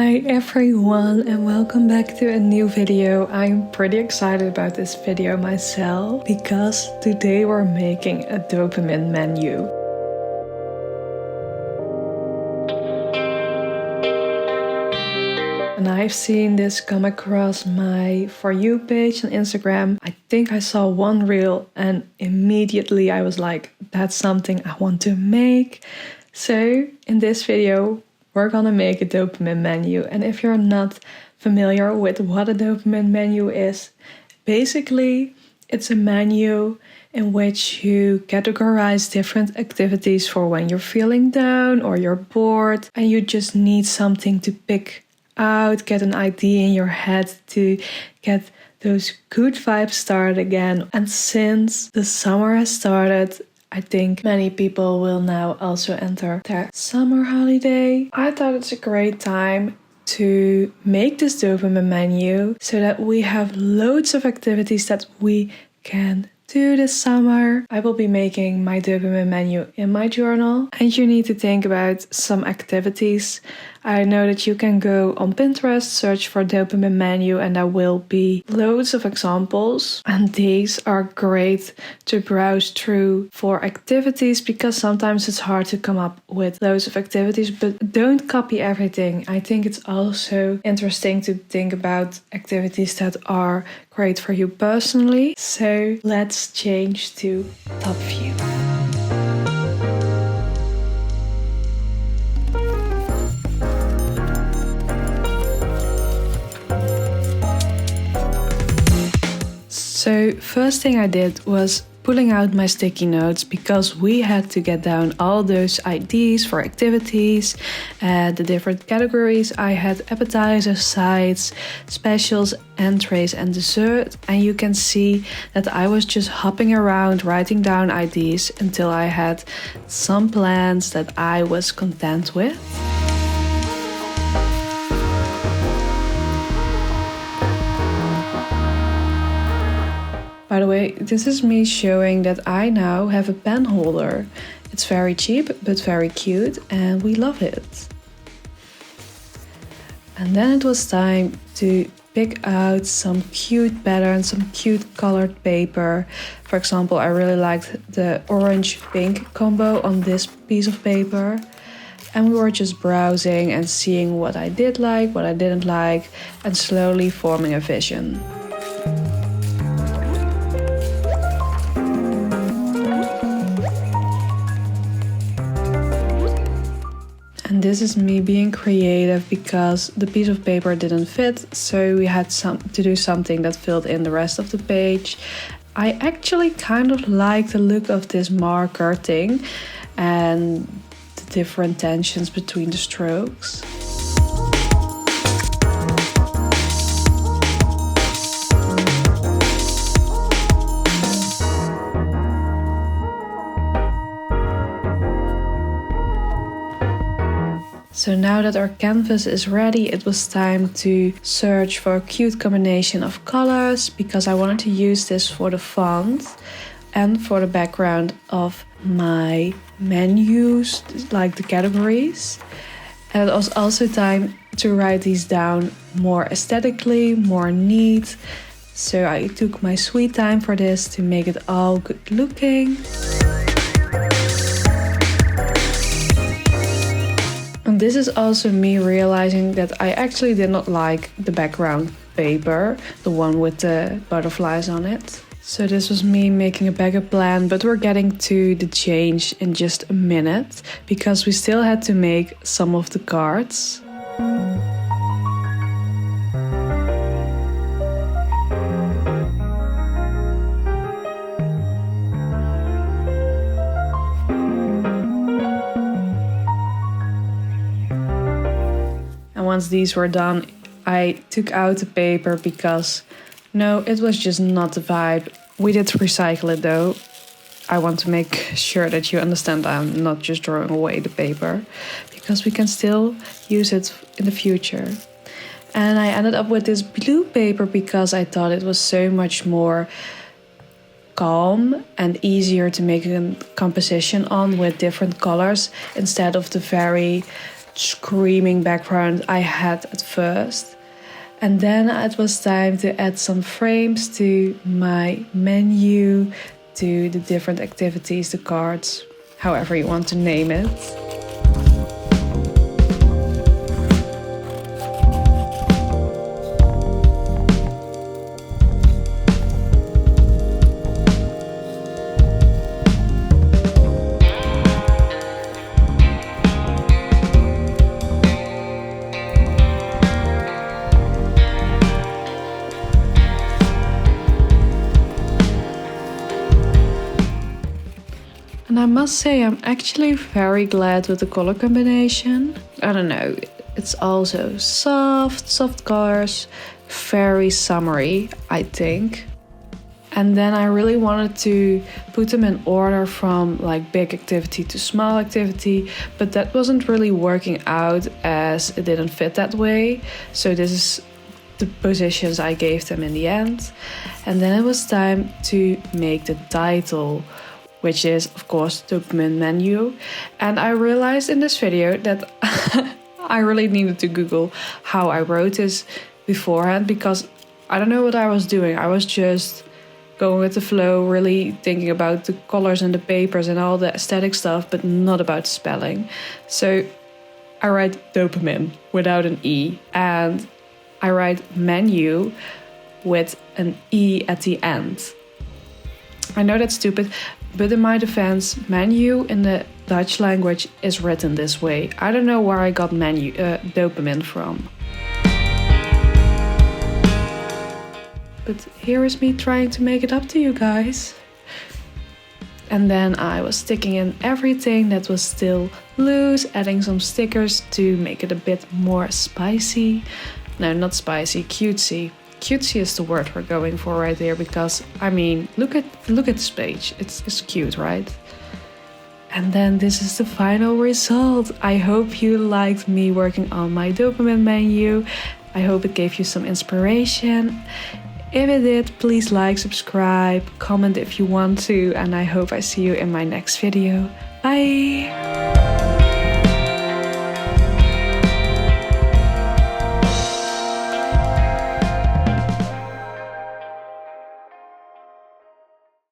Hi everyone and welcome back to a new video. I'm pretty excited about this video myself because today we're making a dopamine menu. And I've seen this come across my For You page on Instagram. I think I saw one reel and immediately I was like, that's something I want to make. So in this video, we're gonna make a dopamine menu. And if you're not familiar with what a dopamine menu is, basically it's a menu in which you categorize different activities for when you're feeling down or you're bored and you just need something to pick out, get an idea in your head to get those good vibes started again. And since the summer has started, I think many people will now also enter their summer holiday. I thought it's a great time to make this dopamine menu so that we have loads of activities that we can do this summer. I will be making my dopamine menu in my journal, and you need to think about some activities. I know that you can go on Pinterest, search for dopamine menu, and there will be loads of examples. And these are great to browse through for activities because sometimes it's hard to come up with loads of activities, but don't copy everything. I think it's also interesting to think about activities that are great for you personally. So let's change to top view. So first thing I did was pulling out my sticky notes because we had to get down all those IDs for activities and the different categories. I had appetizers, sides, specials, entrees and dessert, and you can see that I was just hopping around writing down IDs until I had some plans that I was content with. By the way, this is me showing that I now have a pen holder. It's very cheap but very cute and we love it. And then it was time to pick out some cute patterns, some cute colored paper. For example, I really liked the orange-pink combo on this piece of paper. And we were just browsing and seeing what I did like, what I didn't like, and slowly forming a vision. And this is me being creative because the piece of paper didn't fit, so we had to do something that filled in the rest of the page. I actually kind of like the look of this marker thing and the different tensions between the strokes. So now that our canvas is ready, it was time to search for a cute combination of colors because I wanted to use this for the font and for the background of my menus, like the categories. And it was also time to write these down more aesthetically, more neat. So I took my sweet time for this to make it all good looking. And this is also me realizing that I actually did not like the background paper, the one with the butterflies on it. So this was me making a backup plan, but we're getting to the change in just a minute because we still had to make some of the cards. Once these were done, I took out the paper because no, it was just not the vibe. We did recycle it though. I want to make sure that you understand I'm not just throwing away the paper because we can still use it in the future. And I ended up with this blue paper because I thought it was so much more calm and easier to make a composition on with different colors instead of the very screaming background I had at first. And then it was time to add some frames to my menu, to the different activities, the cards, however you want to name it. And I must say, I'm actually very glad with the color combination. I don't know, it's also soft colors, very summery, I think. And then I really wanted to put them in order from like big activity to small activity, but that wasn't really working out as it didn't fit that way. So this is the positions I gave them in the end. And then it was time to make the title, which is of course Dopamine menu. And I realized in this video that I really needed to Google how I wrote this beforehand, because I don't know what I was doing. I was just going with the flow, really thinking about the colors and the papers and all the aesthetic stuff, but not about spelling. So I write dopamine without an E, and I write menu with an E at the end. I know that's stupid, but in my defense, menu in the Dutch language is written this way. I don't know where I got dopamine from. But here is me trying to make it up to you guys. And then I was sticking in everything that was still loose, adding some stickers to make it a bit more spicy. No, not spicy, cutesy. Cutesy is the word we're going for right there, because I mean, look at this page. It's cute, right? And then this is the final result. I hope you liked me working on my dopamine menu. I hope it gave you some inspiration. If it did, please like, subscribe, comment if you want to, and I hope I see you in my next video. Bye!